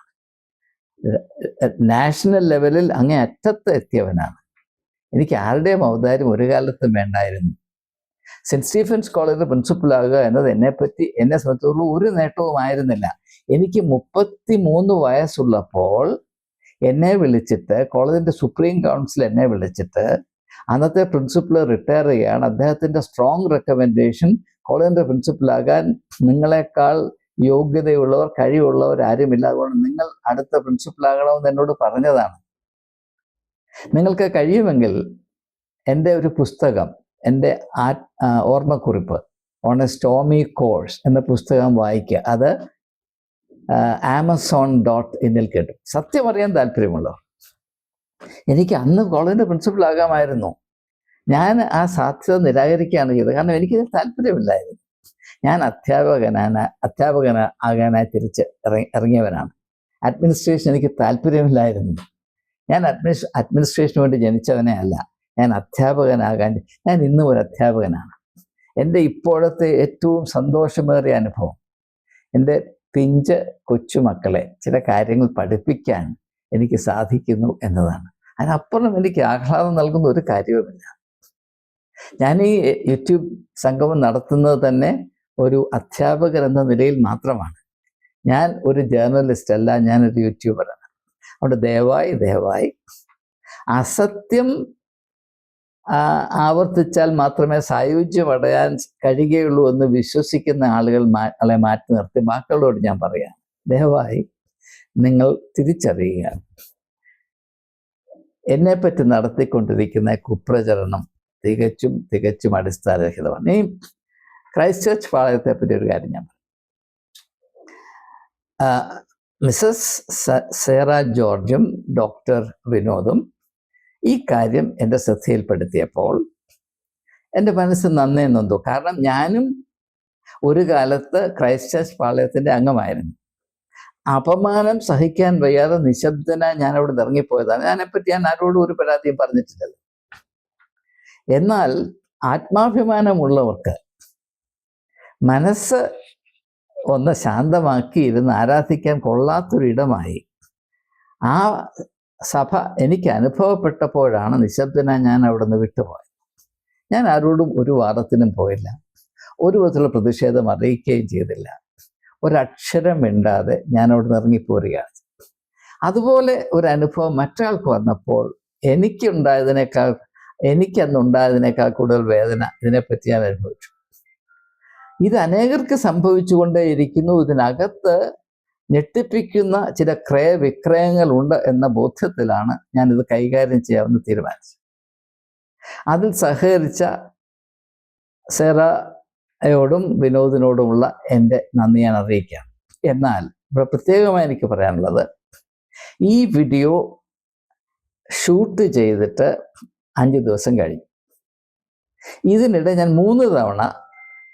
നാഷണൽ ലെവലിൽ അങ്ങേ അറ്റത്ത് എത്തിയവനാണ്. എനിക്ക് ആരുടെയും ഔദാര്യം ഒരു കാലത്തും വേണ്ടായിരുന്നു. സെൻറ്റ് സ്റ്റീഫൻസ് കോളേജിൽ പ്രിൻസിപ്പലാകുക എന്നത് എന്നെ സംബന്ധിച്ചുള്ള ഒരു നേട്ടവുമായിരുന്നില്ല. എനിക്ക് 33 വയസ്സുള്ളപ്പോൾ എന്നെ വിളിച്ചിട്ട്, കോളേജിൻ്റെ സുപ്രീം കൗൺസിൽ എന്നെ വിളിച്ചിട്ട്, അന്നത്തെ പ്രിൻസിപ്പൽ റിട്ടയർ ചെയ്യുകയാണ്, അദ്ദേഹത്തിൻ്റെ സ്ട്രോങ് റെക്കമെൻഡേഷൻ കോളേജിൻ്റെ പ്രിൻസിപ്പലാകാൻ നിങ്ങളെക്കാൾ യോഗ്യതയുള്ളവർ, കഴിവുള്ളവർ ആരുമില്ല, അതുകൊണ്ട് നിങ്ങൾ അടുത്ത പ്രിൻസിപ്പലാകണമെന്ന് എന്നോട് പറഞ്ഞതാണ്. നിങ്ങൾക്ക് കഴിയുമെങ്കിൽ എൻ്റെ ഒരു പുസ്തകം, എൻ്റെ ഓർമ്മക്കുറിപ്പ് ഓൺ എ സ്റ്റോമി കോഴ്സ് എന്ന പുസ്തകം വായിക്കുക. അത് Amazon.in കിട്ടും. സത്യം അറിയാൻ താല്പര്യമുള്ളവർ. എനിക്ക് അന്ന് കോളേജിൻ്റെ പ്രിൻസിപ്പലാകാമായിരുന്നു. ഞാൻ ആ സാധ്യത നിരാകരിക്കുകയാണ് ചെയ്തത്. കാരണം എനിക്കിത് താല്പര്യമില്ലായിരുന്നു. ഞാൻ അധ്യാപകനാകാനായി ഇറങ്ങിയവനാണ്. അഡ്മിനിസ്ട്രേഷൻ എനിക്ക് താല്പര്യമില്ലായിരുന്നു. ഞാൻ അഡ്മിനിസ്ട്രേഷന് വേണ്ടി ജനിച്ചവനെ അല്ല. ഞാൻ ഇന്നും ഒരു അധ്യാപകനാണ്. എൻ്റെ ഇപ്പോഴത്തെ ഏറ്റവും സന്തോഷമേറിയ അനുഭവം എൻ്റെ പിഞ്ച് കൊച്ചുമക്കളെ ചില കാര്യങ്ങൾ പഠിപ്പിക്കാൻ എനിക്ക് സാധിക്കുന്നു എന്നതാണ്. അതിനപ്പുറം എനിക്ക് ആഹ്ലാദം നൽകുന്ന ഒരു കാര്യവുമില്ല. ഞാൻ ഈ യൂട്യൂബ് സംഗമം നടത്തുന്നത് തന്നെ ഒരു അധ്യാപകൻ എന്ന നിലയിൽ മാത്രമാണ്. ഞാൻ ഒരു ജേർണലിസ്റ്റ് അല്ല, ഞാനൊരു യൂട്യൂബറാണ്. അതുകൊണ്ട് ദയവായി അസത്യം ആവർത്തിച്ചാൽ മാത്രമേ സായുജ്യമടയാൻ കഴിയുകയുള്ളൂ എന്ന് വിശ്വസിക്കുന്ന ആളെ മാറ്റി നിർത്തി ബാക്കിയുള്ളവരോട് ഞാൻ പറയാം, ദയവായി നിങ്ങൾ തിരിച്ചറിയുക, എന്നെപ്പറ്റി നടത്തിക്കൊണ്ടിരിക്കുന്ന കുപ്രചരണം തികച്ചും അടിസ്ഥാനരഹിതമാണ്. ഈ ക്രൈസ്റ്റ് ചർച്ച് പാളയത്തെ പറ്റി ഒരു കാര്യം ഞാൻ മിസസ് സേറ ജോർജും ഡോക്ടർ വിനോദും ഈ കാര്യം എൻ്റെ ശ്രദ്ധയിൽപ്പെടുത്തിയപ്പോൾ എൻ്റെ മനസ്സ് നന്നേ നൊന്തു. കാരണം ഞാനും ഒരു കാലത്ത് ക്രൈസ്റ്റ് ചർച്ച് പാളയത്തിൻ്റെ അംഗമായിരുന്നു. അപമാനം സഹിക്കാൻ വയ്യാതെ നിശബ്ദനായി ഞാൻ അവിടെ ഇറങ്ങിപ്പോയതാണ്. ഞാനെപ്പറ്റി ഞാൻ ആരോടും ഒരു പരാതിയും പറഞ്ഞിട്ടില്ലല്ലോ. എന്നാൽ ആത്മാഭിമാനമുള്ളവർക്ക് മനസ്സ് ഒന്ന് ശാന്തമാക്കി ഇരുന്ന് ആരാധിക്കാൻ കൊള്ളാത്തൊരിടമായി ആ സഭ എനിക്ക് അനുഭവപ്പെട്ടപ്പോഴാണ് നിശബ്ദനായി ഞാൻ അവിടെ നിന്ന് വിട്ടുപോയത്. ഞാൻ ആരോടും ഒരു വാദത്തിനും പോയില്ല, ഒരു വിധത്തിലുള്ള പ്രതിഷേധം അറിയിക്കുകയും ചെയ്തില്ല. ഒരക്ഷരം മിണ്ടാതെ ഞാൻ അവിടെ നിന്ന് ഇറങ്ങിപ്പോരുകയാണ്. അതുപോലെ ഒരു അനുഭവം മറ്റൊരാൾക്ക് വന്നപ്പോൾ എനിക്കന്നുണ്ടായതിനേക്കാൾ കൂടുതൽ വേദന ഇതിനെപ്പറ്റി ഞാൻ അനുഭവിച്ചു. ഇത് അനേകർക്ക് സംഭവിച്ചുകൊണ്ടേയിരിക്കുന്നു. ഇതിനകത്ത് ഞെട്ടിപ്പിക്കുന്ന ചില ക്രയവിക്രയങ്ങളുണ്ട് എന്ന ബോധ്യത്തിലാണ് ഞാനിത് കൈകാര്യം ചെയ്യാമെന്ന് തീരുമാനിച്ചത്. അതിൽ സഹകരിച്ച സേറയോടും വിനോദിനോടുമുള്ള എൻ്റെ നന്ദി ഞാൻ അറിയിക്കാം. എന്നാൽ ഇവിടെ പ്രത്യേകമായി എനിക്ക് പറയാനുള്ളത്, ഈ വീഡിയോ ഷൂട്ട് ചെയ്തിട്ട് 5 ദിവസം കഴിഞ്ഞു. ഇതിനിടെ ഞാൻ 3 തവണ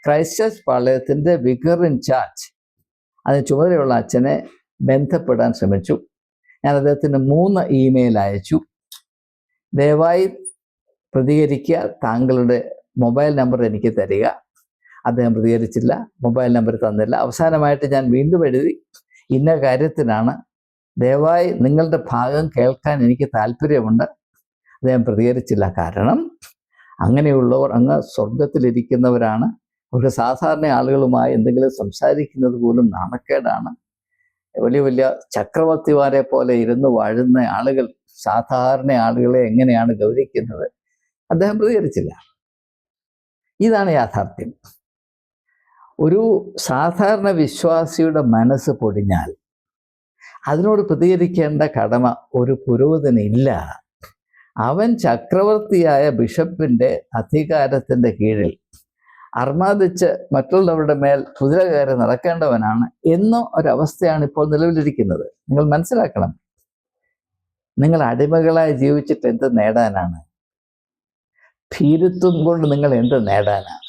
ക്രൈസ്റ്റ് ചർച്ച് പാളയത്തിൻ്റെ വികർ ഇൻ ചാർജ്, അതിന് ചുമതലയുള്ള അച്ഛനെ ബന്ധപ്പെടാൻ ശ്രമിച്ചു. ഞാൻ അദ്ദേഹത്തിന് 3 ഇമെയിൽ അയച്ചു. ദയവായി പ്രതികരിക്കുക, താങ്കളുടെ മൊബൈൽ നമ്പർ എനിക്ക് തരിക. അദ്ദേഹം പ്രതികരിച്ചില്ല, മൊബൈൽ നമ്പർ തന്നില്ല. അവസാനമായിട്ട് ഞാൻ വീണ്ടും എഴുതി, ഇന്ന കാര്യത്തിനാണ്, ദയവായി നിങ്ങളുടെ ഭാഗം കേൾക്കാൻ എനിക്ക് താല്പര്യമുണ്ട്. അദ്ദേഹം പ്രതികരിച്ചില്ല. കാരണം അങ്ങനെയുള്ളവർ അങ്ങ് സ്വർഗത്തിലിരിക്കുന്നവരാണ്. അവർക്ക് സാധാരണ ആളുകളുമായി എന്തെങ്കിലും സംസാരിക്കുന്നത് പോലും നാണക്കേടാണ്. വലിയ വലിയ ചക്രവർത്തിമാരെ പോലെ ഇരുന്ന് വാഴുന്ന ആളുകൾ സാധാരണ ആളുകളെ എങ്ങനെയാണ് ഗൗരവിക്കുന്നത്? അദ്ദേഹം പ്രതികരിച്ചില്ല. ഇതാണ് യാഥാർത്ഥ്യം. ഒരു സാധാരണ വിശ്വാസിയുടെ മനസ്സ് പൊടിഞ്ഞാൽ അതിനോട് പ്രതികരിക്കേണ്ട കടമ ഒരു പുരോഹിതനില്ല. അവൻ ചക്രവർത്തിയായ ബിഷപ്പിൻ്റെ അധികാരത്തിൻ്റെ കീഴിൽ അർമാദിച്ച് മറ്റുള്ളവരുടെ മേൽ കുതിര കയറി നടക്കേണ്ടവനാണ് എന്ന ഒരവസ്ഥയാണ് ഇപ്പോൾ നിലവിലിരിക്കുന്നത്. നിങ്ങൾ മനസ്സിലാക്കണം, നിങ്ങൾ അടിമകളായി ജീവിച്ചിട്ട് എന്ത് നേടാനാണ്? ഭീരുത്വം കൊണ്ട് നിങ്ങൾ എന്ത് നേടാനാണ്?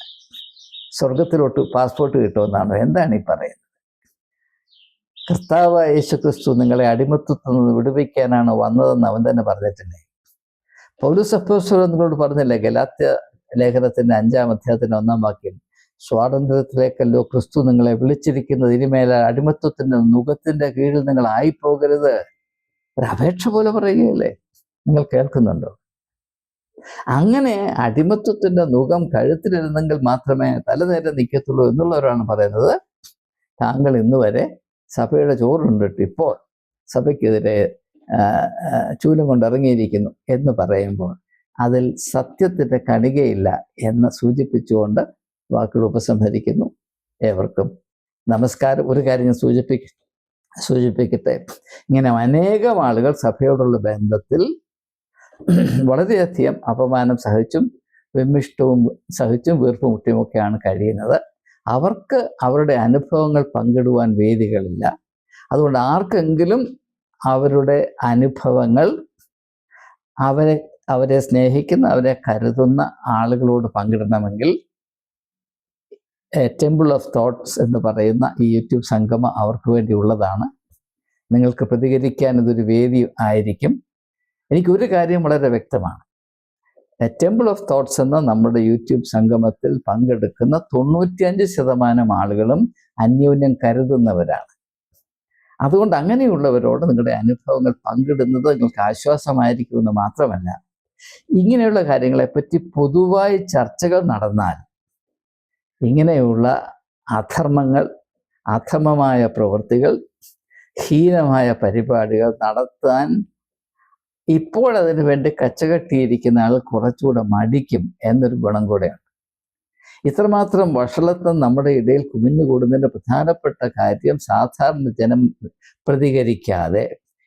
സ്വർഗത്തിലോട്ട് പാസ്പോർട്ട് കിട്ടുമെന്നാണോ? എന്താണ് ഈ പറയുന്നത്? കർത്താവായ യേശുക്രിസ്തു നിങ്ങളെ അടിമത്വത്തിൽ നിന്ന് വിടുവിക്കാനാണ് വന്നതെന്ന് അവൻ തന്നെ പറഞ്ഞിട്ടില്ലേ? പൗലോസ് അപ്പോസ്തലൻ നിങ്ങളോട് പറഞ്ഞില്ലേ ഗലാത്യ ലേഖനത്തിൻ്റെ 5-ാം അധ്യായത്തിൻ്റെ 1-ാം വാക്യം, സ്വാതന്ത്ര്യത്തിലേക്കല്ലോ ക്രിസ്തു നിങ്ങളെ വിളിച്ചിരിക്കുന്നത്, ഇനിമേൽ അടിമത്വത്തിൻ്റെ നുകത്തിൻ്റെ കീഴിൽ നിങ്ങൾ ആയിപ്പോകരുത്. ഒരപേക്ഷ പോലെ പറയുകയല്ലേ? നിങ്ങൾ കേൾക്കുന്നുണ്ടോ? അങ്ങനെ അടിമത്വത്തിൻ്റെ നുകം കഴുത്തിലിരുന്നെങ്കിൽ മാത്രമേ തലനേരെ നിൽക്കത്തുള്ളൂ എന്നുള്ളവരാണ് പറയുന്നത്. താങ്കൾ ഇന്ന് വരെ സഭയുടെ ചോറുണ്ടിട്ട് ഇപ്പോൾ സഭയ്ക്കെതിരെ ചൂലും കൊണ്ടിറങ്ങിയിരിക്കുന്നു എന്ന് പറയുമ്പോൾ അതിൽ സത്യത്തിൻ്റെ കണികയില്ല എന്ന് സൂചിപ്പിച്ചുകൊണ്ട് വാക്കുകൾ ഉപസംഹരിക്കുന്നു. ഏവർക്കും നമസ്കാരം. ഒരു കാര്യം ഞാൻ സൂചിപ്പിക്കട്ടെ, ഇങ്ങനെ അനേകം ആളുകൾ സഭയോടുള്ള ബന്ധത്തിൽ വളരെയധികം അപമാനം സഹിച്ചും വിമിഷ്ടവും സഹിച്ചും വീർപ്പുമുട്ടിയുമൊക്കെയാണ് കഴിയുന്നത്. അവർക്ക് അവരുടെ അനുഭവങ്ങൾ പങ്കിടുവാൻ വേദികളില്ല. അതുകൊണ്ട് ആർക്കെങ്കിലും അവരുടെ അനുഭവങ്ങൾ അവരെ സ്നേഹിക്കുന്ന, അവരെ കരുതുന്ന ആളുകളോട് പങ്കിടണമെങ്കിൽ ടെമ്പിൾ ഓഫ് തോട്ട്സ് എന്ന് പറയുന്ന ഈ യൂട്യൂബ് സംഗമം അവർക്ക് വേണ്ടിയുള്ളതാണ്. നിങ്ങൾക്ക് പ്രതികരിക്കാൻ ഇതൊരു വേദി ആയിരിക്കും. എനിക്കൊരു കാര്യം വളരെ വ്യക്തമാണ്, ടെമ്പിൾ ഓഫ് തോട്ട്സ് എന്ന നമ്മുടെ യൂട്യൂബ് സംഗമത്തിൽ പങ്കെടുക്കുന്ന 95% ആളുകളും അന്യോന്യം കരുതുന്നവരാണ്. അതുകൊണ്ട് അങ്ങനെയുള്ളവരോട് നിങ്ങളുടെ അനുഭവങ്ങൾ പങ്കിടുന്നത് നിങ്ങൾക്ക് ആശ്വാസമായിരിക്കുമെന്ന് മാത്രമല്ല, ഇങ്ങനെയുള്ള കാര്യങ്ങളെപ്പറ്റി പൊതുവായി ചർച്ചകൾ നടന്നാൽ ഇങ്ങനെയുള്ള അധർമ്മങ്ങൾ, അധമമായ പ്രവൃത്തികൾ, ഹീനമായ പരിപാടികൾ നടത്താൻ ഇപ്പോഴതിനു വേണ്ടി കച്ചകെട്ടിയിരിക്കുന്ന ആൾ കുറച്ചുകൂടെ മടിക്കും എന്നൊരു ഗുണം കൂടെയുണ്ട്. ഇത്രമാത്രം വഷളത്വം നമ്മുടെ ഇടയിൽ കുമിഞ്ഞുകൂടുന്നതിൻ്റെ പ്രധാനപ്പെട്ട കാര്യം സാധാരണ ജനം പ്രതികരിക്കാതെ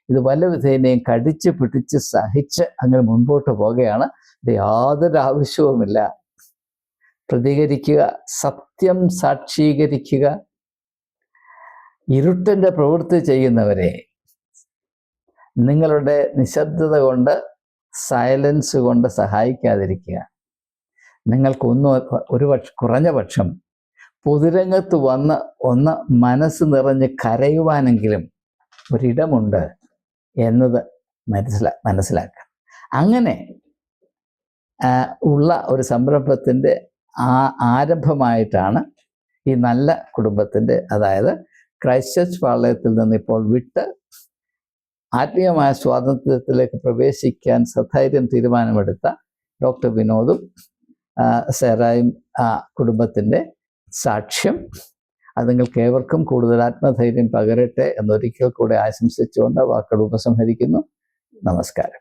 ഇത് വല്ല വിധേനയും കടിച്ച് പിടിച്ച് സഹിച്ച് അങ്ങനെ മുൻപോട്ട് പോകുകയാണ്. ഇത് യാതൊരു ആവശ്യവുമില്ല. പ്രതികരിക്കുക, സത്യം സാക്ഷീകരിക്കുക. ഇരുട്ടിൻ്റെ പ്രവൃത്തി ചെയ്യുന്നവരെ നിങ്ങളുടെ നിശബ്ദത കൊണ്ട്, സൈലൻസ് കൊണ്ട് സഹായിക്കാതിരിക്കുക. നിങ്ങൾക്കൊന്നും കുറഞ്ഞ പക്ഷം പൊതുരംഗത്ത് ഒന്ന് മനസ്സ് നിറഞ്ഞ് കരയുവാനെങ്കിലും ഒരിടമുണ്ട് എന്നത് മനസ്സിലാക്കുക. അങ്ങനെ ഉള്ള ഒരു സംരംഭത്തിൻ്റെ ആരംഭമായിട്ടാണ് ഈ നല്ല കുടുംബത്തിൻ്റെ, അതായത് ക്രൈസ്റ്റ് ചർച്ച് പാളയത്തിൽ നിന്ന് ഇപ്പോൾ വിട്ട് ആത്മീയമായ സ്വാതന്ത്ര്യത്തിലേക്ക് പ്രവേശിക്കാൻ സധൈര്യം തീരുമാനമെടുത്ത ഡോക്ടർ വിനോദും സെറായും കുടുംബത്തിൻ്റെ സാക്ഷ്യം. അത് നിങ്ങൾക്ക് ഏവർക്കും കൂടുതൽ ആത്മധൈര്യം പകരട്ടെ എന്നൊരിക്കൽ കൂടെ ആശംസിച്ചുകൊണ്ട് വാക്കുകൾ ഉപസംഹരിക്കുന്നു. നമസ്കാരം.